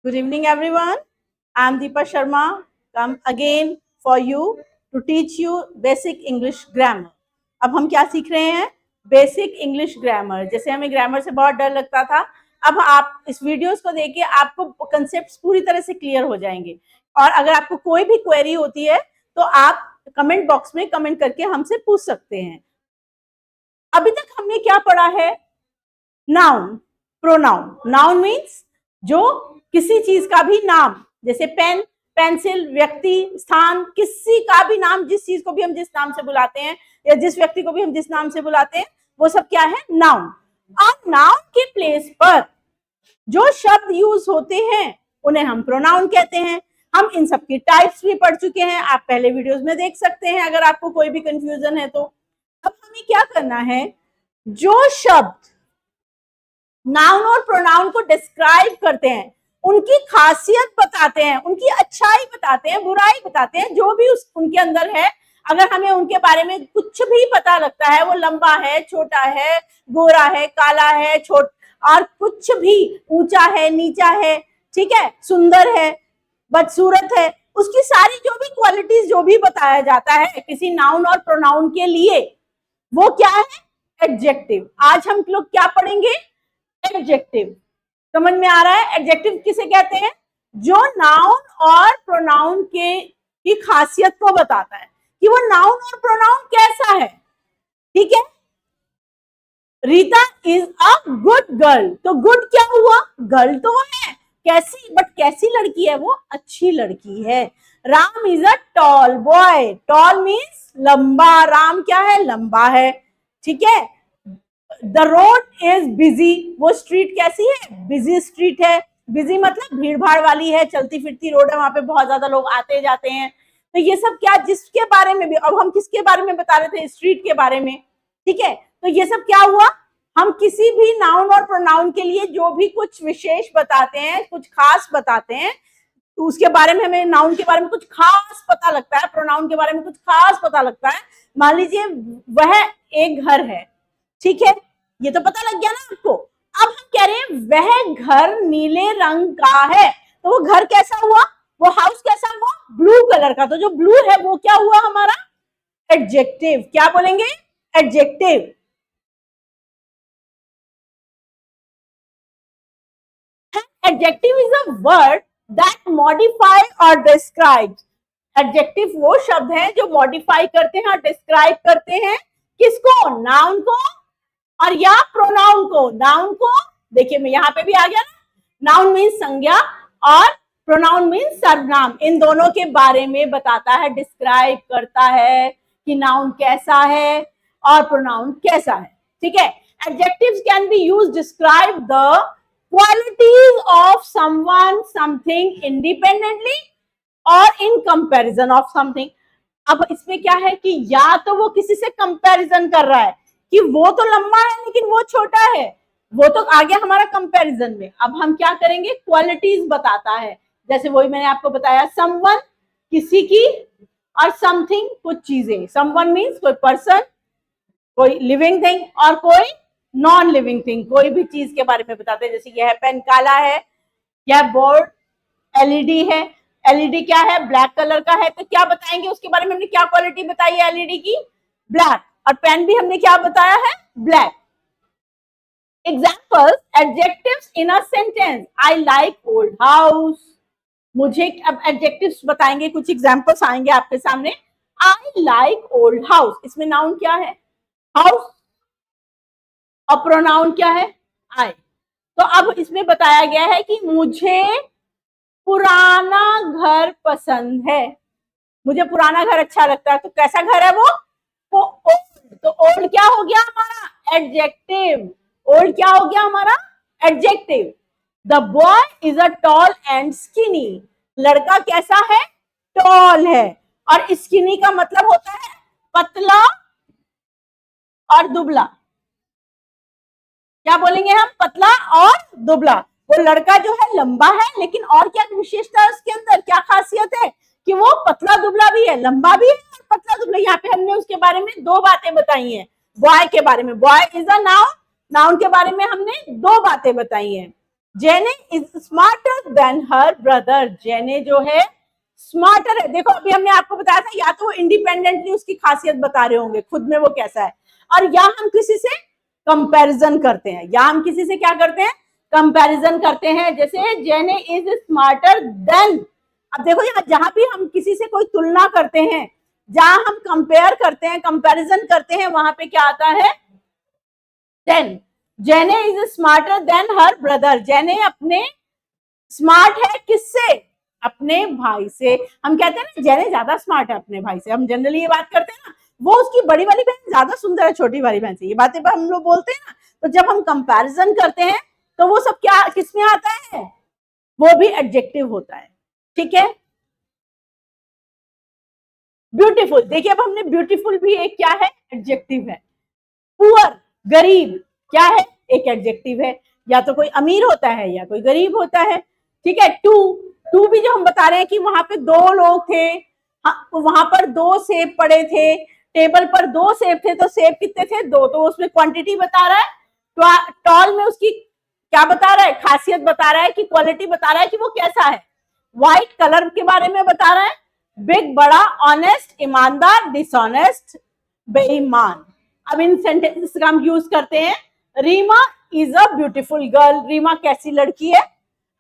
Good evening, everyone. I am Deepa Sharma. Come again for you to teach you basic English grammar. अब हम क्या सीख रहे हैं? Basic English grammar. जैसे हमें ग्रामर से बहुत डर लगता था, अब आप इस वीडियोस को देखिए, आपको कंसेप्ट पूरी तरह से क्लियर हो जाएंगे. और अगर आपको कोई भी क्वेरी होती है तो आप कमेंट बॉक्स में कमेंट करके हमसे पूछ सकते हैं. अभी तक हमने क्या पढ़ा है? Noun, pronoun. नाउन मीन्स जो किसी चीज का भी नाम, जैसे पेन, पेंसिल, व्यक्ति, स्थान, किसी का भी नाम, जिस चीज को भी हम जिस नाम से बुलाते हैं या जिस व्यक्ति को भी हम जिस नाम से बुलाते हैं, वो सब क्या है? नाउन. और नाउन के प्लेस पर जो शब्द यूज होते हैं उन्हें हम प्रोनाउन कहते हैं. हम इन सब की टाइप्स भी पढ़ चुके हैं, आप पहले वीडियोस में देख सकते हैं अगर आपको कोई भी कंफ्यूजन है तो. अब हमें क्या करना है? जो शब्द नाउन और प्रोनाउन को डिस्क्राइब करते हैं, उनकी खासियत बताते हैं, उनकी अच्छाई बताते हैं, बुराई बताते हैं, जो भी उनके अंदर है. अगर हमें उनके बारे में कुछ भी पता लगता है, वो लंबा है, छोटा है, गोरा है, काला है, और कुछ भी, ऊंचा है, नीचा है, ठीक है, सुंदर है, बदसूरत है, उसकी सारी जो भी क्वालिटीज जो भी बताया जाता है किसी नाउन और प्रोनाउन के लिए, वो क्या है? एडजेक्टिव. आज हम लोग क्या पढ़ेंगे? एडजेक्टिव. समझ में आ रहा है? एडजेक्टिव किसे कहते हैं? जो नाउन और प्रोनाउन की खासियत को बताता है कि वो नाउन और प्रोनाउन कैसा है. ठीक है. Rita is a good girl. तो गुड क्या हुआ? गर्ल तो है, कैसी, बट कैसी लड़की है वो? अच्छी लड़की है. Ram is a tall boy. Toll means लंबा. राम क्या है? लंबा है. ठीक है. The road is busy. वो स्ट्रीट कैसी है? बिजी स्ट्रीट है. बिजी मतलब भीड़ भाड़ वाली है, चलती फिरती रोड है, वहां पे बहुत ज्यादा लोग आते जाते हैं. तो ये सब क्या, जिसके बारे में भी, अब हम किसके बारे में बता रहे थे? स्ट्रीट के बारे में. ठीक है. तो ये सब क्या हुआ? हम किसी भी नाउन और प्रोनाउन के लिए जो भी कुछ विशेष बताते हैं, कुछ खास बताते हैं, तो उसके बारे में हमें नाउन के बारे में कुछ खास पता लगता है, प्रोनाउन के बारे में कुछ खास पता लगता है. मान लीजिए वह एक घर है. ठीक है, ये तो पता लग गया ना आपको. अब हम कह रहे हैं वह घर नीले रंग का है. तो वो घर कैसा हुआ? वो हाउस कैसा हुआ? ब्लू कलर का. तो जो ब्लू है वो क्या हुआ हमारा? एडजेक्टिव. क्या बोलेंगे? Adjective. Adjective is a word that modify और डिस्क्राइब. एडजेक्टिव वो शब्द हैं जो मॉडिफाई करते हैं और डिस्क्राइब करते हैं. किसको? नाउन को और या प्रोनाउन को. नाउन को देखिए, मैं यहां पे भी आ गया ना. नाउन मीन्स संज्ञा और प्रोनाउन मीन्स सर्वनाम. इन दोनों के बारे में बताता है, डिस्क्राइब करता है कि नाउन कैसा है और प्रोनाउन कैसा है. ठीक है. Adjectives can be used describe the qualities of someone, something independently और इन कंपैरिजन ऑफ समथिंग. अब इसमें क्या है कि या तो वो किसी से कंपैरिजन कर रहा है कि वो तो लंबा है लेकिन वो छोटा है, वो तो आ गया हमारा कंपैरिजन में. अब हम क्या करेंगे? क्वालिटीज बताता है. जैसे वही मैंने आपको बताया, समवन किसी की, और समथिंग कुछ चीजें. समवन मीन्स कोई पर्सन, कोई लिविंग थिंग, और कोई नॉन लिविंग थिंग, कोई भी चीज के बारे में बताते हैं. जैसे यह पेन काला है, यह बोर्ड एलईडी है. एलईडी क्या है? ब्लैक कलर का है. तो क्या बताएंगे उसके बारे में? हमने क्या क्वालिटी बताई है एलईडी की? ब्लैक. और पेन भी हमने क्या बताया है? Black. Examples, adjectives in a sentence. I like old house. मुझे अब एडजेक्टिव्स बताएंगे, कुछ एग्जाम्पल्स आएंगे आपके सामने. I like old house. इसमें नाउन क्या है? हाउस. और प्रोनाउन क्या है? आई. तो अब इसमें बताया गया है कि मुझे पुराना घर पसंद है. मुझे पुराना घर अच्छा लगता है. तो कैसा घर है वो? ओल्ड. तो ओल्ड क्या हो गया हमारा? एडजेक्टिव. ओल्ड क्या हो गया हमारा? Adjective. The boy is a tall and skinny. लड़का कैसा है? टॉल है. और स्किनी का मतलब होता है पतला और दुबला. क्या बोलेंगे हम? पतला और दुबला. वो लड़का जो है लंबा है, लेकिन और क्या विशेषता है उसके अंदर, क्या खासियत है? कि वो पतला दुबला भी है, लंबा भी है और पतला दुबला. यहाँ पे हमने उसके बारे में दो बातें बताई हैं. बॉय के बारे में, boy is a noun, noun के बारे में हमने दो बातें बताई हैं. जेने is smarter than her brother. जेने जो है स्मार्टर है। देखो अभी हमने आपको बताया था, या तो वो इंडिपेंडेंटली उसकी खासियत बता रहे होंगे खुद में वो कैसा है, और या हम किसी से कंपैरिजन करते हैं, या हम किसी से क्या करते हैं, कंपैरिजन करते हैं। जैसे जेने इज स्मार्टर देन, अब देखो यहाँ जहां भी हम किसी से कोई तुलना करते हैं, जहां हम कंपेयर करते हैं, कंपैरिजन करते हैं, वहां पे क्या आता है, देन। जेने is smarter than her brother. जेने अपने स्मार्ट है किससे, अपने भाई से। हम कहते हैं ना जेने ज्यादा स्मार्ट है अपने भाई से, हम जनरली ये बात करते हैं ना, वो उसकी बड़ी वाली बहन ज्यादा सुंदर है छोटी वाली बहन से, ये बातें हम लोग बोलते हैं ना। तो जब हम कंपैरिजन करते हैं तो वो सब क्या किसमें आता है, वो भी एडजेक्टिव होता है। ठीक है, ब्यूटीफुल, देखिए अब हमने ब्यूटीफुल भी एक क्या है, एडजेक्टिव है। पुअर, गरीब, क्या है, एक एडजेक्टिव है। या तो कोई अमीर होता है या कोई गरीब होता है। ठीक है, टू, टू भी जो हम बता रहे हैं कि वहां पे दो लोग थे, वहां पर दो सेब पड़े थे, टेबल पर दो सेब थे, तो सेब कितने थे, दो, तो उसमें क्वांटिटी बता रहा है। टॉल में उसकी क्या बता रहा है, खासियत बता रहा है, कि क्वालिटी बता रहा है कि वो कैसा है। व्हाइट कलर के बारे में बता रहा है। बिग, बड़ा, ऑनेस्ट, ईमानदार, डिसऑनेस्ट, बेईमान। अब इन सेंटेंसेस का हम यूज करते हैं। Reema is a beautiful girl. Reema कैसी लड़की है,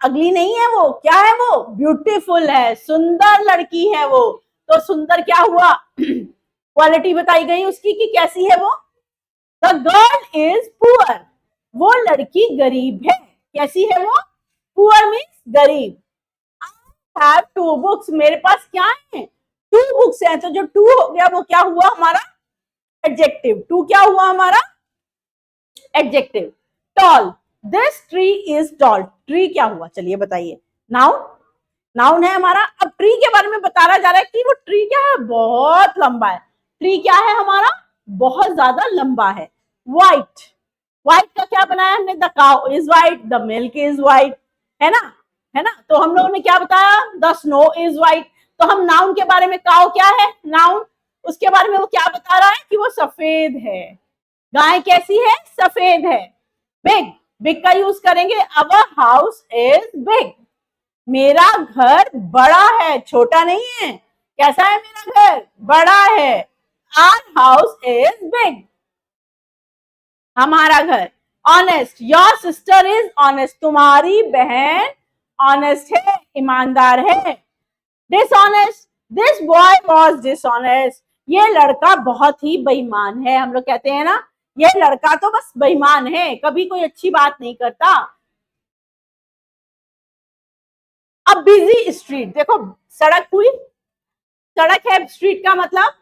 अगली नहीं है वो, क्या है वो, ब्यूटीफुल है, सुंदर लड़की है वो। तो सुंदर क्या हुआ, क्वालिटी बताई गई उसकी कि कैसी है वो। द गर्ल इज पुअर, वो लड़की गरीब है। कैसी है वो, पुअर मीन्स गरीब। हैव टू बुक्स, मेरे पास क्या है, टू बुक्स है। तो जो टू हो गया वो क्या हुआ हमारा, एडजेक्टिव। टू क्या हुआ हमारा, adjective. Tall, this tree is tall, tree क्या हुआ, चलिए बताइए, नाउन, नाउन है हमारा। अब ट्री के बारे में बताया जा रहा है कि वो ट्री क्या है, बहुत लंबा है। ट्री क्या है हमारा, बहुत ज्यादा लंबा है। व्हाइट, व्हाइट का क्या बनाया हमने, the cow is white, the milk is white, है ना, है ना। तो हम लोगों ने क्या बताया, द स्नो इज व्हाइट। तो हम नाउन के बारे में, काउ क्या है, नाउन, उसके बारे में वो क्या बता रहा है कि वो सफेद है। गाय कैसी है, सफेद है। बिग, बिग का यूज करेंगे, अवर हाउस इज बिग, मेरा घर बड़ा है, छोटा नहीं है। कैसा है मेरा घर, बड़ा है। आवर हाउस इज बिग, हमारा घर। Honest, your sister is honest, तुम्हारी बहन ऑनेस्ट है, ईमानदार है। Dishonest, this boy was dishonest, ये लड़का बहुत ही बेईमान है। हम लोग कहते हैं ना, ये लड़का तो बस बेईमान है, कभी कोई अच्छी बात नहीं करता। अब बिजी स्ट्रीट, देखो सड़क हुई, सड़क है स्ट्रीट का मतलब,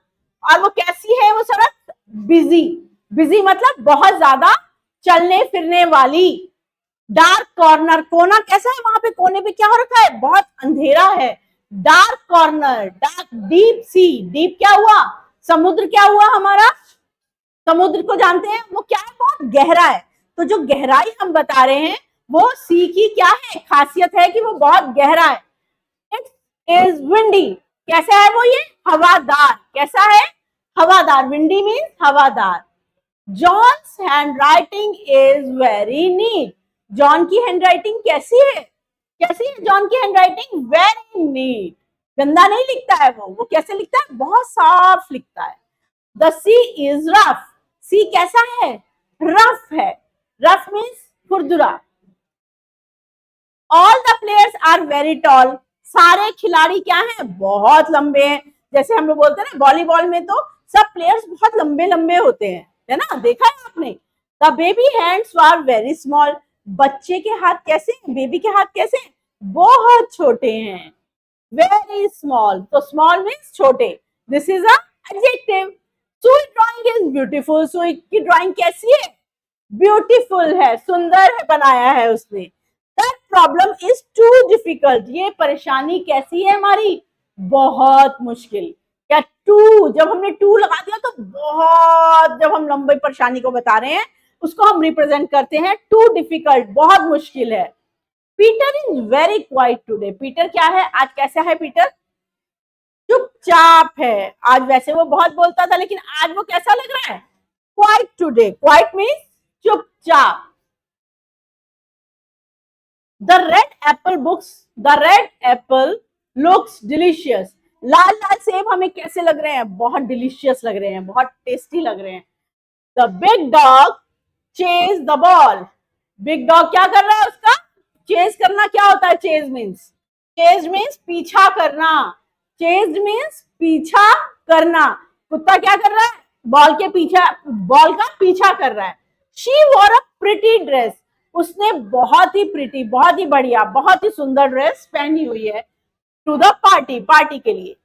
और वो कैसी है वो सड़क, बिजी। बिजी मतलब बहुत ज्यादा चलने फिरने वाली। डार्क कॉर्नर, कोना कैसा है, वहां पे कोने पे क्या हो रखा है, बहुत अंधेरा है। Dark corner, dark, deep sea, deep क्या हुआ, समुद्र क्या हुआ हमारा, समुद्र को जानते हैं वो क्या है, बहुत गहरा है। तो जो गहराई हम बता रहे हैं वो सी की क्या है, खासियत है कि वो बहुत गहरा है। इट इज विंडी, कैसा है वो, ये हवादार, कैसा है, हवादार, विंडी मीन्स हवादार। John's handwriting is very neat, John की हैंड राइटिंग कैसी है, कैसी है जॉन की हैंड राइटिंग, वेरी नीट, गंदा नहीं लिखता है वो कैसे लिखता है, बहुत साफ लिखता है। The sea is rough, sea कैसा है, रफ है, रफ मीन्स खुरदुरा। All the players are very tall, सारे खिलाड़ी क्या हैं, बहुत लंबे हैं। जैसे हम लोग बोलते हैं ना वॉलीबॉल में तो सब प्लेयर्स बहुत लंबे लंबे होते हैं, है ना, देखा है आपने। The baby hands are very small, बच्चे के हाथ कैसे हैं, बेबी के हाथ कैसे हैं, बहुत छोटे हैं, वेरी स्मॉल। तो स्मॉल मीन्स छोटे। This is a adjective. सुई ड्राइंग इज ब्यूटीफुल, सुई की ड्राइंग कैसी है, ब्यूटीफुल है, सुंदर है, बनाया है उसने। That problem is too difficult, ये परेशानी कैसी है हमारी, बहुत मुश्किल। क्या टू, जब हमने टू लगा दिया तो बहुत, जब हम लंबी परेशानी को बता रहे हैं उसको हम रिप्रेजेंट करते हैं टू डिफिकल्ट, बहुत मुश्किल है। Peter is very quite today, Peter क्या है आज, कैसा है पीटर, चुपचाप है। आज वैसे वो बहुत बोलता था लेकिन आज वो कैसा लग रहा है, क्वाइट टूडे, क्वाइट मीन्स चुपचाप। The red apple looks delicious. लाल लाल सेब हमें कैसे लग रहे हैं? बहुत डिलीशियस लग रहे हैं, बहुत टेस्टी लग रहे हैं। The big dog chase the ball. Big dog क्या कर रहा है? उसका चेज करना क्या होता है? चेज मीन्स पीछा करना। चेज मीन्स पीछा करना। कुत्ता क्या कर रहा है? बॉल का पीछा कर रहा है। She wore a pretty dress. उसने बहुत ही प्रिटी, बहुत ही बढ़िया, बहुत ही सुंदर ड्रेस पहनी हुई है टू द पार्टी के लिए।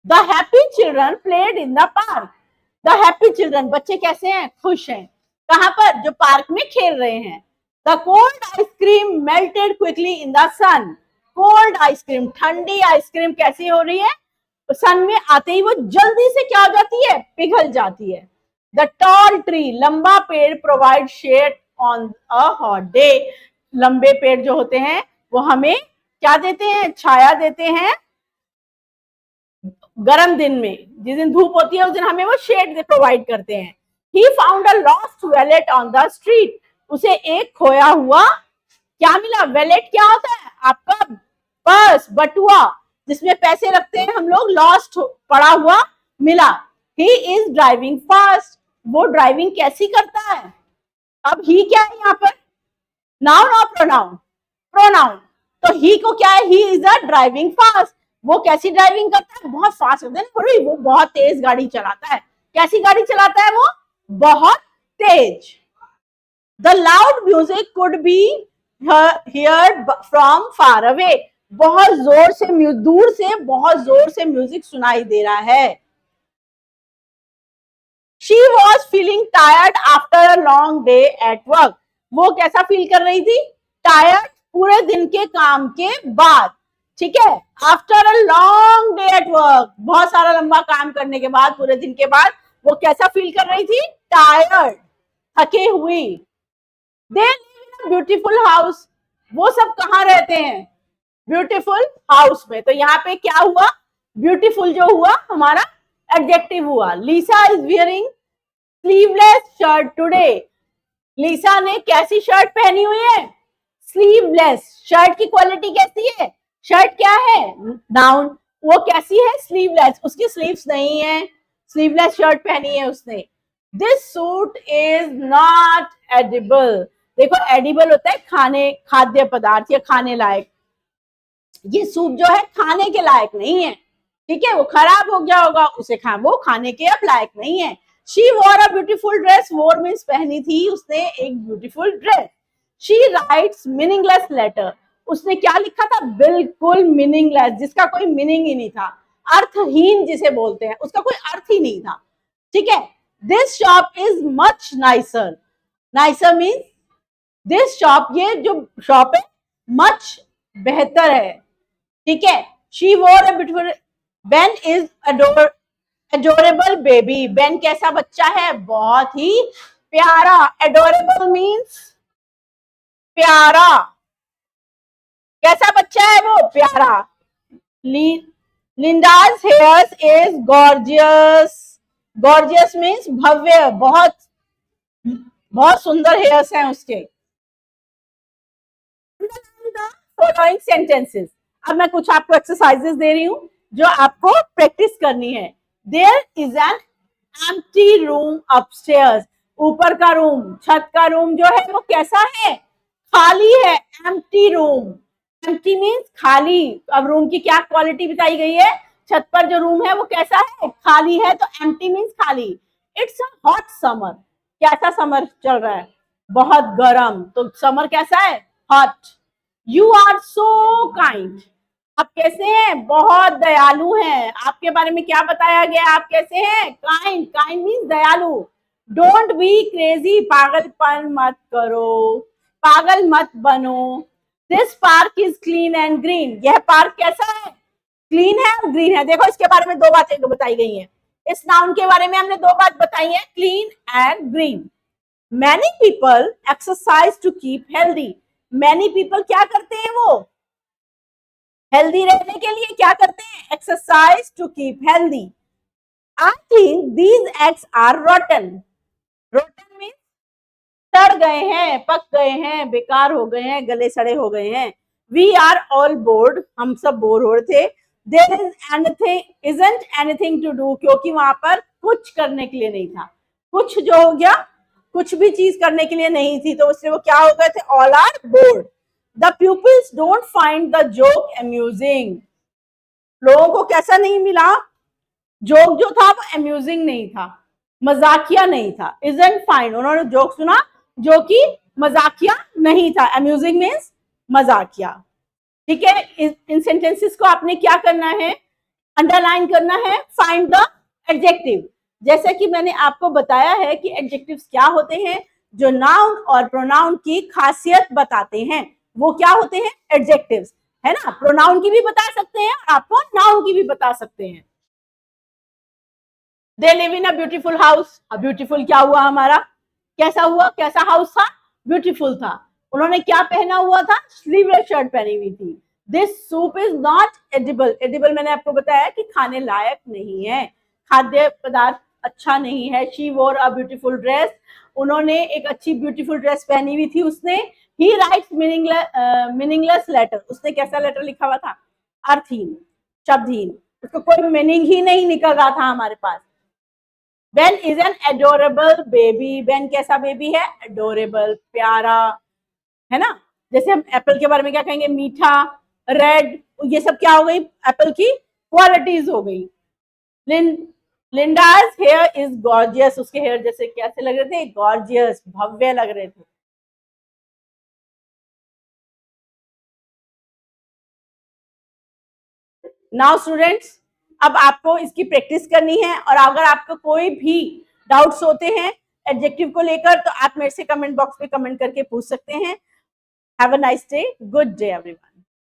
The happy children played in the park. The happy children, बच्चे कैसे हैं? खुश हैं। कहां पर? जो पार्क में खेल रहे हैं। The cold ice cream melted quickly in the sun. Cold ice cream, ठंडी आइसक्रीम कैसी हो रही है? सन में आते ही वो जल्दी से क्या हो जाती है? पिघल जाती है। द टॉल ट्री, लंबा पेड़, provide shade on a hot day. लंबे पेड़ जो होते हैं वो हमें क्या देते हैं? छाया देते हैं गर्म दिन में। जिस दिन धूप होती है उस दिन हमें वो शेड प्रोवाइड करते हैं। He found a lost wallet on the street. उसे एक खोया हुआ क्या मिला? वैलेट क्या होता है? आपका पर्स, बटुआ, जिसमें पैसे रखते हैं हम लोग। लॉस्ट, पड़ा हुआ मिला। He is driving fast. वो ड्राइविंग कैसी करता है? अब ही क्या है यहाँ पर? नाउन और प्रोनाउन? प्रोनाउन। तो ही को क्या है? He is a driving fast. वो कैसी ड्राइविंग करता है? बहुत फास्ट करता है। वो बहुत तेज गाड़ी चलाता है। कैसी गाड़ी चलाता है वो? बहुत तेज। The loud music could be heard from far away. बहुत जोर से, दूर से बहुत जोर से म्यूजिक सुनाई दे रहा है। She was feeling tired after a long day at work. वो कैसा फील कर रही थी? टायर्ड, पूरे दिन के काम के बाद। ठीक है, after a long day at work, बहुत सारा लंबा काम करने के बाद, पूरे दिन के बाद वो कैसा फील कर रही थी? टायर्ड, थके हुई। They live in a beautiful house. वो सब कहाँ रहते हैं? ब्यूटीफुल हाउस में। तो यहाँ पे क्या हुआ? ब्यूटीफुल जो हुआ हमारा एडजेक्टिव हुआ। Lisa is wearing sleeveless shirt today. लीसा ने कैसी शर्ट पहनी हुई है? स्लीवलेस। शर्ट की क्वालिटी कैसी है? शर्ट क्या है? नाउन। वो कैसी है? स्लीवलेस। उसकी स्लीव्स नहीं है, स्लीवलेस शर्ट पहनी है उसने। This suit is not edible. देखो, एडिबल होता है खाने, खाद्य पदार्थ या खाने लायक। ये सूप जो है खाने के लायक नहीं है। ठीक है, वो खराब हो गया होगा, उसे वो खाने के अब लायक नहीं है। She wore a beautiful dress. Wore means पहनी थी उसने एक beautiful dress. She writes meaningless letter. उसने क्या लिखा था? बिल्कुल मीनिंगलेस, जिसका कोई मीनिंग ही नहीं था। अर्थहीन जिसे बोलते हैं, उसका कोई अर्थ ही नहीं था। ठीक है। This shop is much nicer. Nicer means this shop, ये जो शॉप है, मच बेहतर है। ठीक है। शी वोर a beautiful, Ben is adorable baby. Ben कैसा बच्चा है? बहुत ही प्यारा। एडोरेबल मीन्स प्यारा। कैसा बच्चा है वो? प्यारा। Linda's hairs is gorgeous. Gorgeous means भव्य, बहुत बहुत सुंदर हेयर्स हैं उसके। Following sentences. अब मैं कुछ आपको एक्सरसाइजेस दे रही हूँ जो आपको प्रैक्टिस करनी है। There is an empty room upstairs. ऊपर का रूम, छत का रूम जो है वो कैसा है? खाली है। Empty room. एम्प्टी मीन्स खाली। अब रूम की क्या क्वालिटी बताई गई है? छत पर जो रूम है वो कैसा है? खाली है। तो एम्प्टी मीन्स खाली। It's a hot summer. कैसा समर चल रहा है? बहुत गर्म। तो समर कैसा है? Hot. You are so kind. आप कैसे हैं? बहुत दयालु हैं। आपके बारे में क्या बताया गया? आप कैसे हैं? काइंड। काइंड मीन्स दयालु। Don't be crazy. पागलपन मत करो, पागल मत बनो। This park is clean and green. यह पार्क कैसा है? क्लीन है और ग्रीन है। देखो, इसके बारे में दो बातें बताई गई हैं। इस नाउन के बारे में हमने दो बात बताई है, clean and green. Many people exercise to keep healthy. Many people क्या करते हैं? वो हेल्दी रहने के लिए क्या करते हैं? Exercise to keep healthy. I think these eggs are rotten. Rotten means सड़ गए हैं, पक गए हैं, बेकार हो गए हैं, गले सड़े हो गए हैं। वी आर ऑल बोर्ड, हम सब बोर हो रहे थे। There is anything, isn't anything to do, क्योंकि वहां पर कुछ करने के लिए नहीं था। कुछ जो हो गया, कुछ भी चीज करने के लिए नहीं थी, तो उससे वो क्या हो गए थे, all are bored. The pupils don't find the joke amusing, लोगों को कैसा नहीं मिला, जोक जो था वो अम्यूजिंग नहीं था, मजाकिया नहीं था। इजंट फाइन, उन्होंने जोक सुना जो कि मजाकिया नहीं था। अम्यूजिंग मीन्स मजाकिया। ठीक है, इन सेंटेंसेस को आपने क्या करना है, अंडरलाइन करना है, फाइंड द एडजेक्टिव। जैसे कि मैंने आपको बताया है कि एडजेक्टिव्स क्या होते हैं, जो नाउन और प्रोनाउन की खासियत बताते हैं, वो क्या होते हैं, एडजेक्टिव्स, है ना। प्रोनाउन की भी बता सकते हैं, आपको नाउन की भी बता सकते हैं। They live in a beautiful house, beautiful क्या हुआ हमारा, कैसा हुआ, कैसा हाउस था, ब्यूटीफुल था। उन्होंने क्या पहना हुआ था, स्लीवलेस शर्ट पहनी हुई थी। This soup is not edible, edible मैंने आपको बताया कि खाने लायक नहीं है, खाद्य पदार्थ अच्छा नहीं है। शी वोर अ ब्यूटीफुल ड्रेस, उन्होंने एक अच्छी ब्यूटीफुल ड्रेस पहनी हुई थी उसने। ही राइट्स मीनिंगलेस लेटर, उसने कैसा लेटर लिखा हुआ था, अर्थहीन, शब्दहीन, उसको कोई मीनिंग ही नहीं निकल रहा था हमारे पास। Ben is an adorable baby, Ben कैसा बेबी है, adorable, प्यारा, है ना। जैसे हम एप्पल के बारे में क्या कहेंगे, मीठा, रेड, ये सब क्या हो गई, एप्पल की क्वालिटीज हो गई। लिंडाज हेयर इज गॉर्जियस, उसके हेयर जैसे कैसे लग रहे थे, गॉर्जियस, भव्य लग रहे थे। नाउ स्टूडेंट्स, अब आपको इसकी प्रैक्टिस करनी है, और अगर आपको कोई भी डाउट्स होते हैं एडजेक्टिव को लेकर, तो आप मेरे से कमेंट बॉक्स में कमेंट करके पूछ सकते हैं। Have a nice day, good day everyone.